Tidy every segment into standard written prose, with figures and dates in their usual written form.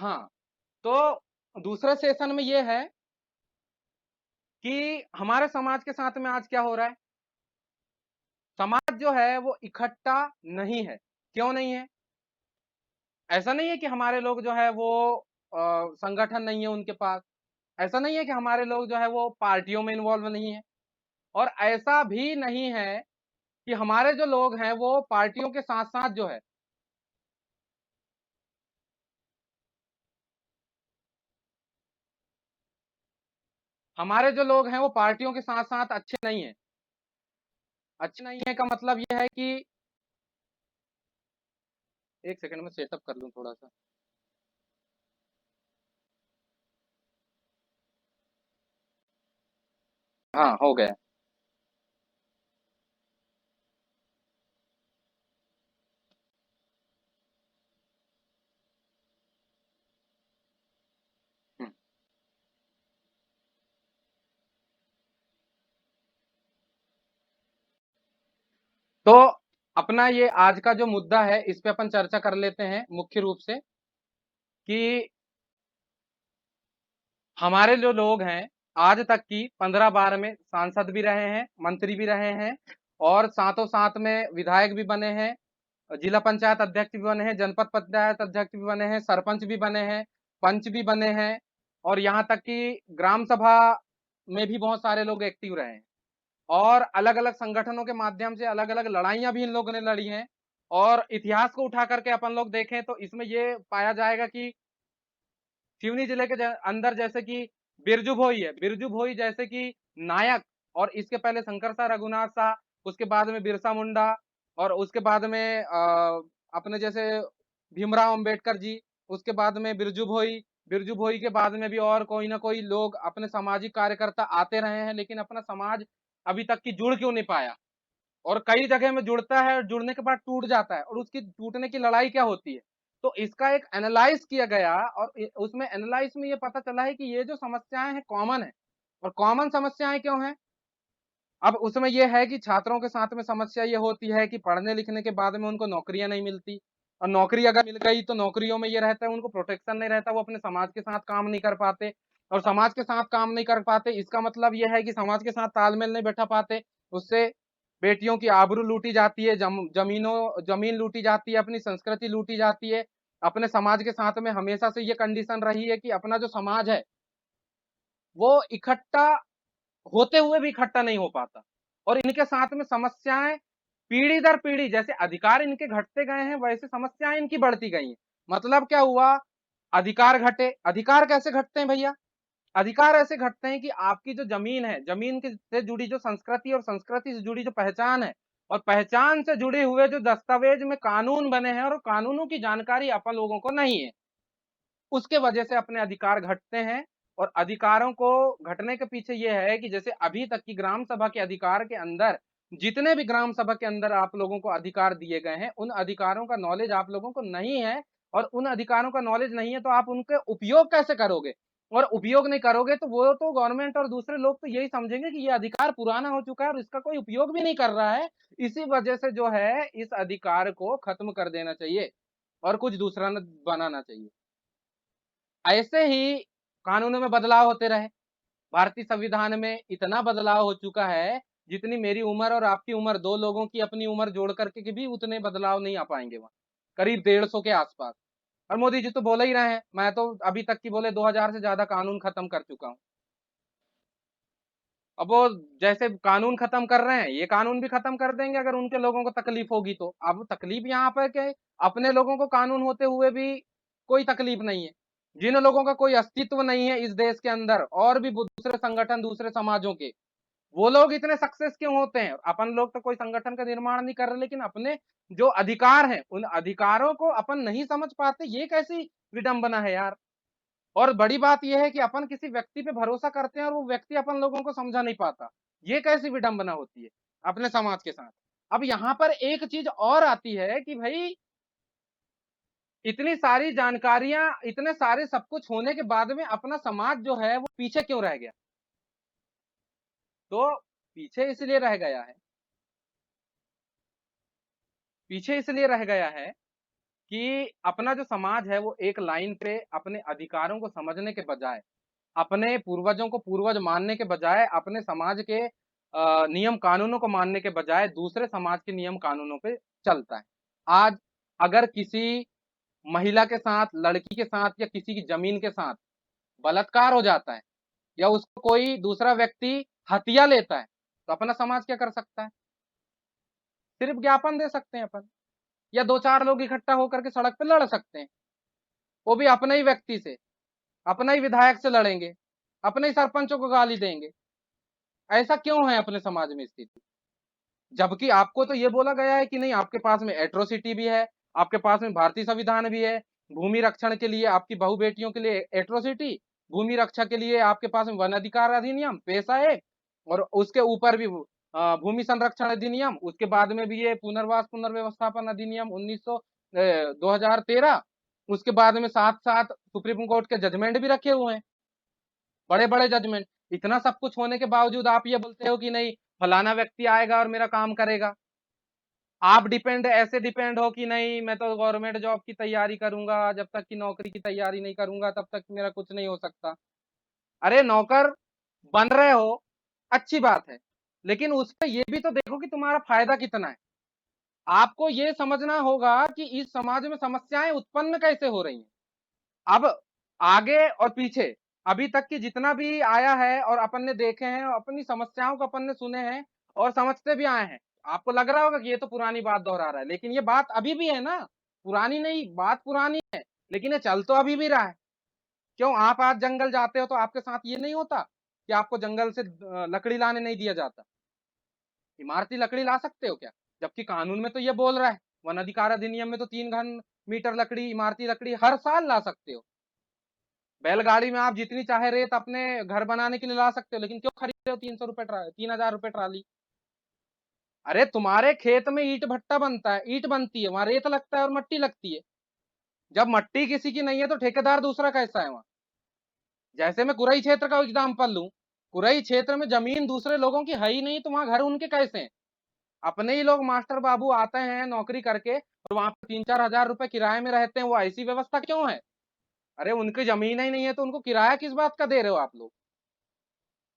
हाँ, तो दूसरे सेशन में ये है कि हमारे समाज के साथ में आज क्या हो रहा है? समाज जो है वो इकट्ठा नहीं है। क्यों नहीं है? ऐसा नहीं है कि हमारे लोग जो है वो संगठन नहीं है उनके पास। ऐसा नहीं है कि हमारे लोग जो है वो पार्टियों में इन्वॉल्व नहीं है। और ऐसा भी नहीं है कि हमारे जो लोग हैं वो पार्टियों के साथ-साथ जो है हमारे जो लोग हैं वो पार्टियों के साथ-साथ अच्छे नहीं हैं। अच्छे नहीं है का मतलब ये है कि 1 सेकंड में सेटअप कर लूँ थोड़ा-सा। हाँ, हो गया। हुँ। तो अपना ये आज का जो मुद्दा है इस पे अपन चर्चा कर लेते हैं मुख्य रूप से कि हमारे जो लोग हैं आज तक की 15 बार में सांसद भी रहे हैं, मंत्री भी रहे हैं और साथों साथ में विधायक भी बने हैं, जिला पंचायत अध्यक्ष भी बने हैं, जनपद पंचायत अध्यक्ष भी बने हैं, सरपंच भी बने हैं, पंच भी बने हैं और यहाँ तक कि ग्राम सभा में भी बहुत सारे लोग एक्टिव रहे हैं। और अलग-अलग संगठनों के माध्यम से अलग-अलग लड़ाइयाँ भी इन लोगों ने लड़ी हैं। और इतिहास को उठा करके अपन लोग देखें तो इसमें ये पाया जाएगा कि सिवनी जिले के अंदर जैसे कि बिरजू भोई है, बिरजू भोई जैसे कि नायक और इसके पहले शंकर शाह रघुनाथ शाह, उसके बाद में बिरसा मुंडा और उसके बाद में अपने जैसे भीमराव अंबेडकर जी, उसके बाद में बिरजू भोई के बाद में भी और कोई ना कोई लोग अपने सामाजिक कार्यकर्ता आते रहे हैं, लेकिन अपना समाज अभी तक की जुड़ क्यों नहीं पाया। और कई जगह में जुड़ता है और जुड़ने के बाद टूट जाता है और उसकी टूटने की लड़ाई क्या होती है। तो इसका एक एनालाइज किया गया और उसमें एनालाइज में ये पता चला है कि ये जो समस्याएं हैं कॉमन है। और कॉमन समस्याएं क्यों हैं? अब उसमें ये है कि छात्रों के साथ में समस्या ये होती है कि पढ़ने लिखने के बाद में उनको नौकरियां नहीं मिलती और नौकरी अगर मिल गई तो नौकरियों में ये रहता है उनको प्रोटेक्शन नहीं रहता, वो अपने समाज के साथ काम नहीं कर पाते और समाज के साथ काम नहीं कर पाते इसका मतलब ये है कि समाज के साथ तालमेल नहीं बैठा पाते। उससे बेटियों की आबरू लूटी जाती है, जमीन लूटी जाती है, अपनी संस्कृति लूटी जाती है। अपने समाज के साथ में हमेशा से ये कंडीशन रही है कि अपना जो समाज है वो इकट्ठा होते हुए भी इकट्ठा नहीं हो पाता और इनके साथ में समस्याएं पीढ़ी दर पीढ़ी, जैसे अधिकार इनके घटते गए हैं वैसे समस्याएं इनकी बढ़ती गई हैं। मतलब क्या हुआ? अधिकार घटे। अधिकार कैसे घटते हैं भैया? अधिकार ऐसे घटते हैं कि आपकी जो जमीन है, जमीन के से जुड़ी जो संस्कृति और संस्कृति से जुड़ी जो पहचान है और पहचान से जुड़े हुए जो दस्तावेज में कानून बने हैं और कानूनों की जानकारी अपन लोगों को नहीं है, उसके वजह से अपने अधिकार घटते हैं। और अधिकारों को घटने के पीछे ये है कि जैसे अभी तक की ग्राम सभा के अधिकार के अंदर जितने भी ग्राम सभा के अंदर आप लोगों को अधिकार दिए गए हैं उन अधिकारों का नॉलेज आप लोगों को नहीं है। और उन अधिकारों का नॉलेज नहीं है तो आप उनके उपयोग कैसे करोगे? और उपयोग नहीं करोगे तो वो तो गवर्नमेंट और दूसरे लोग तो यही समझेंगे कि ये अधिकार पुराना हो चुका है और इसका कोई उपयोग भी नहीं कर रहा है। इसी वजह से जो है इस अधिकार को खत्म कर देना चाहिए और कुछ दूसरा बनाना चाहिए। ऐसे ही कानूनों में बदलाव होते रहे। भारतीय संविधान में इतना बदलाव हो चुका है, जितनी मेरी उम्र और आपकी उम्र, 2 लोगों की अपनी उम्र जोड़ करके के भी उतने बदलाव नहीं आ पाएँगे वहाँ। करीब 150 के आस-पास। और मोदी जी तो बोल ही रहे हैं, मैं तो अभी तक की बोले 2000 से ज़्यादा कानून खत्म कर चुका हूँ। अब वो जैसे कानून खत्म कर रहे हैं, ये कानून भी खत्म कर देंगे अगर उनके लोगों को तकलीफ होगी तो। अब तकलीफ यहाँ पे क्या है, अपने लोगों को कानून होते हुए भी कोई तकलीफ नहीं है। जिन लोगों का कोई अस्तित्व नहीं है इस देश के अंदर और भी दूसरे संगठन, दूसरे समाजों के, वो लोग इतने सक्सेस क्यों होते हैं? अपन लोग तो कोई संगठन का निर्माण नहीं कर रहे, लेकिन अपने जो अधिकार हैं, उन अधिकारों को अपन नहीं समझ पाते, ये कैसी विडंबना है यार। और बड़ी बात यह है कि अपन किसी व्यक्ति पे भरोसा करते हैं और वो व्यक्ति अपन लोगों को समझा नहीं पाता। ये कैसी विडंबना होती है अपने समाज के साथ। अब यहाँ पर एक चीज और आती है कि भाई इतनी सारी जानकारियां, इतने सारे सब कुछ होने के बाद में अपना समाज जो है वो पीछे क्यों रह गया? तो पीछे इसलिए रह गया है, पीछे इसलिए रह गया है कि अपना जो समाज है वो एक लाइन पे अपने अधिकारों को समझने के बजाय, अपने पूर्वजों को पूर्वज मानने के बजाय, अपने समाज के नियम कानूनों को मानने के बजाय दूसरे समाज के नियम कानूनों पे चलता है। आज अगर किसी महिला के साथ, लड़की के साथ या किसी की जमीन के साथ बलात्कार हो जाता है या उसको कोई दूसरा व्यक्ति हत्या लेता है, तो अपना समाज क्या कर सकता है? सिर्फ ज्ञापन दे सकते हैं अपन, या 2-4 लोग इकट्ठा होकर के सड़क पे लड़ सकते हैं। वो भी अपने ही व्यक्ति से, अपने ही विधायक से लड़ेंगे, अपने ही सरपंचों को गाली देंगे। ऐसा क्यों है अपने समाज में स्थिति? जबकि आपको तो ये बोला गया है कि नहीं, आपके पास में एट्रोसिटी भी है, आपके पास में भारतीय संविधान भी है, भूमि रक्षण के लिए आपकी बहू बेटियों के लिए एट्रोसिटी, भूमि रक्षा के लिए आपके पास में वन अधिकार अधिनियम, पेशा एक, और उसके ऊपर भी भूमि संरक्षण अधिनियम, उसके बाद में भी ये पुनर्वास पुनर्व्यवस्थापन अधिनियम 2013, उसके बाद में साथ साथ सुप्रीम कोर्ट के जजमेंट भी रखे हुए हैं, बड़े बड़े जजमेंट। इतना सब कुछ होने के बावजूद आप ये बोलते हो कि नहीं, फलाना व्यक्ति आएगा और मेरा काम करेगा। आप ऐसे डिपेंड हो कि नहीं, मैं तो गवर्नमेंट जॉब की तैयारी करूंगा, जब तक की नौकरी की तैयारी नहीं करूंगा तब तक मेरा कुछ नहीं हो सकता। अरे नौकर बन रहे हो, अच्छी बात है, लेकिन उसपे ये भी तो देखो कि तुम्हारा फायदा कितना है। आपको ये समझना होगा कि इस समाज में समस्याएं उत्पन्न कैसे हो रही हैं। अब आगे और पीछे अभी तक की जितना भी आया है और अपन ने देखे हैं, अपनी समस्याओं को अपन ने सुने हैं और समझते भी आए हैं। आपको लग रहा होगा कि ये तो पुरानी बात दोहरा रहा है, लेकिन ये बात अभी भी है ना, पुरानी नहीं, बात पुरानी है, लेकिन ये चल तो अभी भी रहा है। क्यों, आप आज जंगल जाते हो तो आपके साथ ये नहीं होता कि आपको जंगल से लकड़ी लाने नहीं दिया जाता? इमारती लकड़ी ला सकते हो क्या? जबकि कानून में तो ये बोल रहा है, वन अधिकार अधिनियम में तो 3 घन मीटर लकड़ी, इमारती लकड़ी हर साल ला सकते हो। बैलगाड़ी में आप जितनी चाहे रेत अपने घर बनाने के लिए ला सकते हो, लेकिन क्यों खरीद रहे हो 300 रुपए 3000 रुपए ट्राली? अरे तुम्हारे खेत में ईंट भट्टा बनता है, ईंट बनती है, वहां रेत लगता है और मट्टी लगती है। जब मट्टी किसी की नहीं है तो ठेकेदार दूसरा कैसा है वहां? जैसे मैं कुरई क्षेत्र का एग्जाम्पल लूं, कुरई क्षेत्र में जमीन दूसरे लोगों की है ही नहीं, तो वहां घर उनके कैसे हैं? अपने ही लोग मास्टर बाबू आते हैं नौकरी करके और वहां पर 3-4 हजार रुपए किराए में रहते हैं, वो ऐसी व्यवस्था क्यों है? अरे उनकी जमीन ही नहीं है तो उनको किराया किस बात का दे रहे हो आप लोग?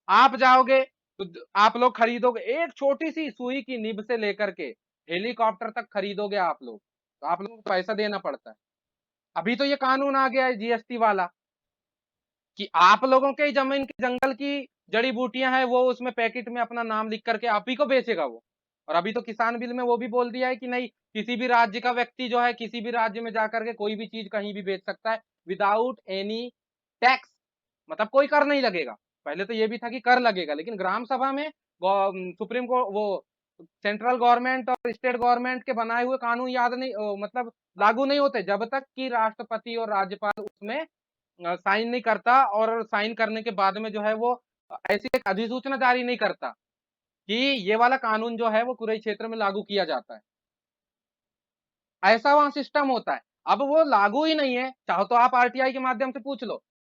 आप जाओगे तो आप लोग खरीदोगे, एक छोटी सी सुई की निब से लेकर के हेलीकॉप्टर तक खरीदोगे आप लोग, तो आप लोगों को पैसा देना पड़ता है। अभी तो ये कानून आ गया है जीएसटी वाला कि आप लोगों के ही जमीन की जंगल की जड़ी बूटियां हैं, वो उसमें पैकेट में अपना नाम लिख करके आप ही को बेचेगा वो। और अभी तो किसान बिल में वो भी बोल दिया है कि नहीं, किसी भी राज्य का व्यक्ति जो है किसी भी राज्य में जाकर के कोई भी चीज कहीं भी बेच सकता है विदाउट एनी टैक्स, मतलब कोई कर नहीं लगेगा। पहले तो ये भी था कि कर लगेगा, लेकिन ग्राम सभा में सुप्रीम कोर्ट वो सेंट्रल गवर्नमेंट और स्टेट गवर्नमेंट के बनाए हुए कानून याद नहीं मतलब लागू नहीं होते जब तक कि राष्ट्रपति और राज्यपाल उसमें साइन नहीं करता, और साइन करने के बाद में जो है वो ऐसी एक अधिसूचना जारी नहीं करता कि ये वाला कानून जो है वो पूरे क्षेत्र में लागू किया जाता है। ऐसा वहां सिस्टम होता है। अब वो लागू ही नहीं है, चाहो तो आप आरटीआई के माध्यम से पूछ लो।